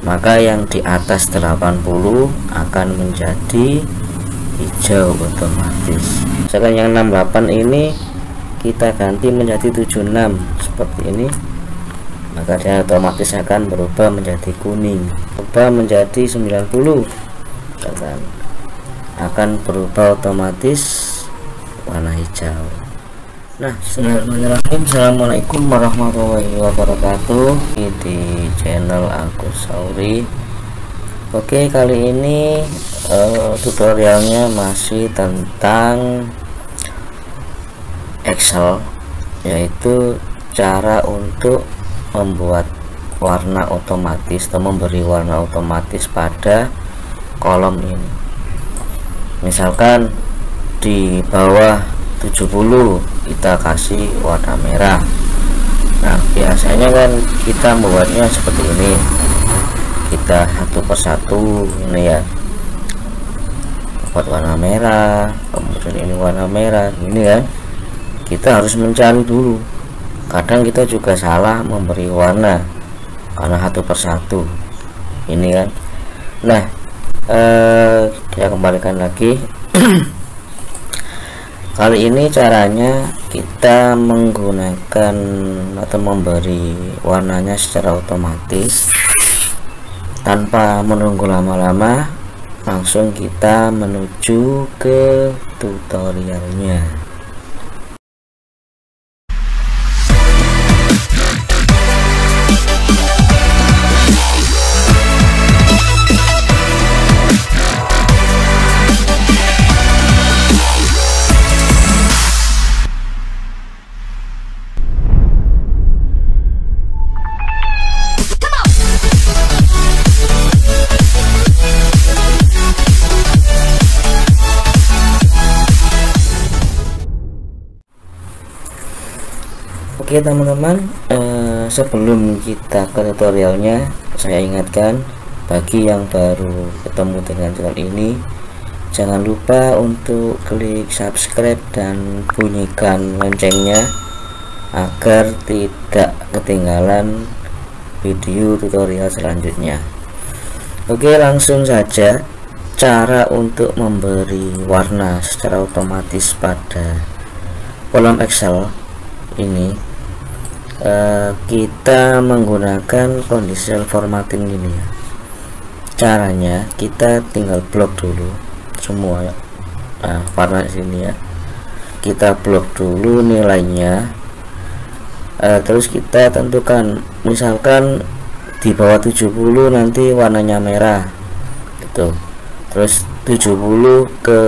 maka yang di atas 80 akan menjadi hijau otomatis. Misalkan yang 68 ini kita ganti menjadi 76 seperti ini, maka dia otomatis akan berubah menjadi kuning. Berubah menjadi 90 akan berubah otomatis warna hijau. Nah, bismillahirrahmanirrahim. Assalamualaikum warahmatullahi wabarakatuh. Di channel Agus Sauri. Oke, kali ini tutorialnya masih tentang Excel, yaitu cara untuk membuat warna otomatis atau memberi warna otomatis pada kolom ini. Misalkan di bawah 70 kita kasih warna merah. Nah, biasanya kan kita membuatnya seperti ini, kita satu persatu ini ya, buat warna merah, kemudian ini warna merah, ini kan kita harus mencari dulu. Kadang kita juga salah memberi warna karena satu persatu ini kan. Nah, kita kembalikan lagi. Kali ini caranya kita menggunakan atau memberi warnanya secara otomatis tanpa menunggu lama-lama. Langsung kita menuju ke tutorialnya. Oke teman-teman, sebelum kita ke tutorialnya, saya ingatkan bagi yang baru ketemu dengan channel ini, jangan lupa untuk klik subscribe dan bunyikan loncengnya agar tidak ketinggalan video tutorial selanjutnya. Oke, langsung saja cara untuk memberi warna secara otomatis pada kolom Excel ini. Kita menggunakan conditional formatting ini ya. Caranya kita tinggal blok dulu semua ya. Nah, warna sini ya, kita blok dulu nilainya. Terus kita tentukan, misalkan di bawah 70 nanti warnanya merah gitu. Terus 70 ke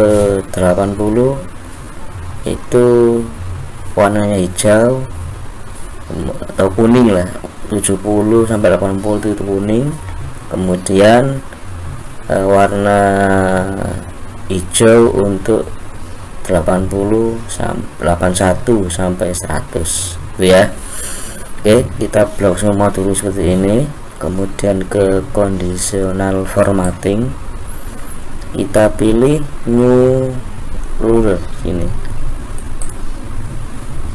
80 itu warnanya hijau atau kuning lah. 70 sampai 80 itu kuning, kemudian warna hijau untuk 81 sampai 100 gitu ya. Oke, kita blok semua dulu seperti ini. Kemudian ke conditional formatting, kita pilih new ruler ini,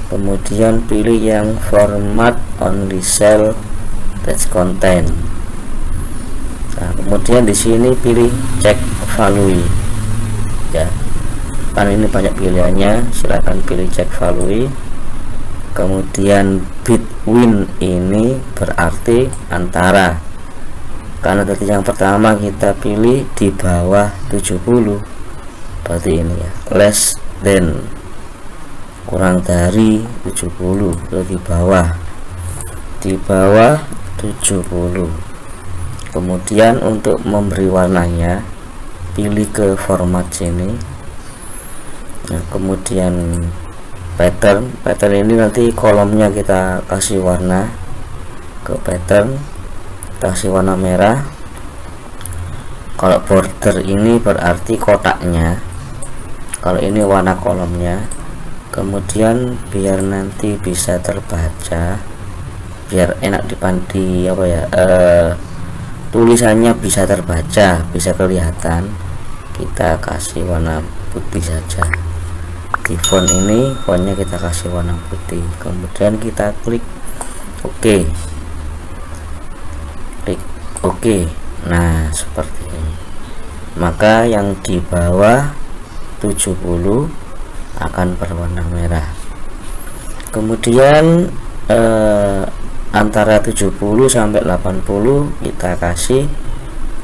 kemudian pilih yang format only cell text content. Nah, kemudian di sini pilih check value ya, kan ini banyak pilihannya, silahkan pilih check value. Kemudian between ini berarti antara, karena tadi yang pertama kita pilih di bawah 70, berarti ini ya, less than, kurang dari 70, atau di bawah 70. Kemudian untuk memberi warnanya pilih ke format sini. Nah, kemudian pattern ini nanti kolomnya kita kasih warna ke pattern, kasih warna merah. Kalau border ini berarti kotaknya, kalau ini warna kolomnya. Kemudian biar nanti bisa terbaca, biar enak dipandi apa ya, tulisannya bisa terbaca, bisa kelihatan, kita kasih warna putih saja. Di font ini, fontnya kita kasih warna putih. Kemudian kita klik OK, Oke. Nah, seperti ini. Maka yang di bawah 70 akan berwarna merah. Kemudian antara 70 sampai 80 kita kasih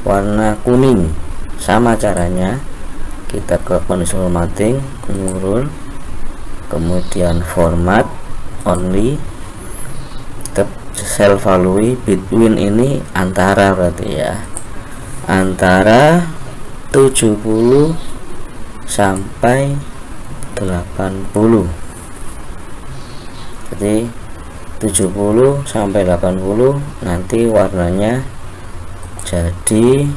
warna kuning. Sama caranya, kita ke kondisi formatting, new rule, kemudian format only, cell value between, ini antara, berarti ya antara 70 sampai 80. Jadi 70 sampai 80 nanti warnanya jadi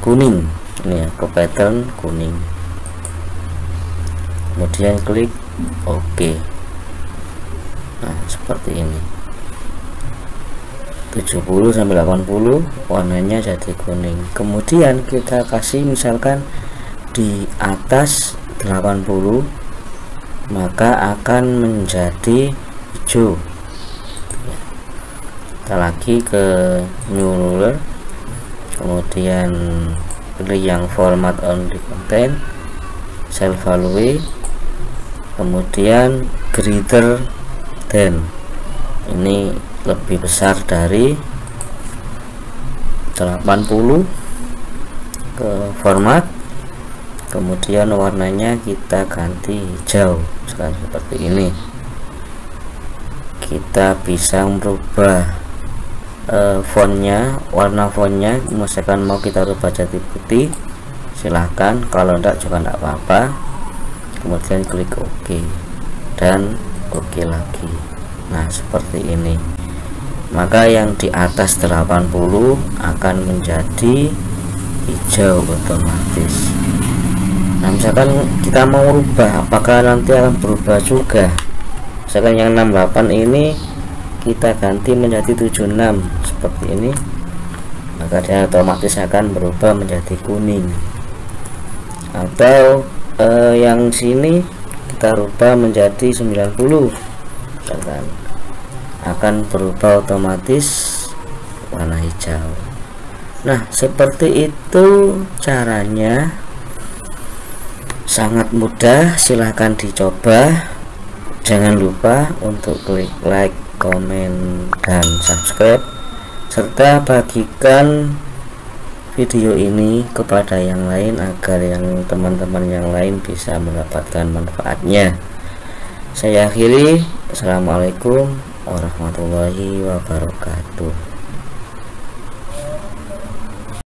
kuning. Ini ya, ke pattern kuning. Kemudian klik OK. Nah, seperti ini. 70 sampai 80 warnanya jadi kuning. Kemudian kita kasih misalkan di atas 80, maka akan menjadi hijau. Kita lagi ke new ruler, kemudian pilih yang format only content, cell value, kemudian greater than, ini lebih besar dari 80, ke format, kemudian warnanya kita ganti hijau sekarang seperti ini. Kita bisa merubah fontnya, warna fontnya. Misalkan mau kita rubah jadi putih, silahkan, kalau enggak juga enggak apa-apa. Kemudian klik OK dan OK lagi. Nah, seperti ini. Maka yang di atas 80 akan menjadi hijau otomatis. Nah, misalkan kita mau rubah, apakah nanti akan berubah juga? Misalkan yang 68 ini kita ganti menjadi 76 seperti ini, maka dia otomatis akan berubah menjadi kuning. Atau yang sini kita rubah menjadi 90, misalkan, akan berubah otomatis warna hijau. Nah, seperti itu caranya, sangat mudah, silahkan dicoba. Jangan lupa untuk klik like, komen, dan subscribe, serta bagikan video ini kepada yang lain agar yang teman-teman yang lain bisa mendapatkan manfaatnya. Saya akhiri. Assalamualaikum warahmatullahi wabarakatuh.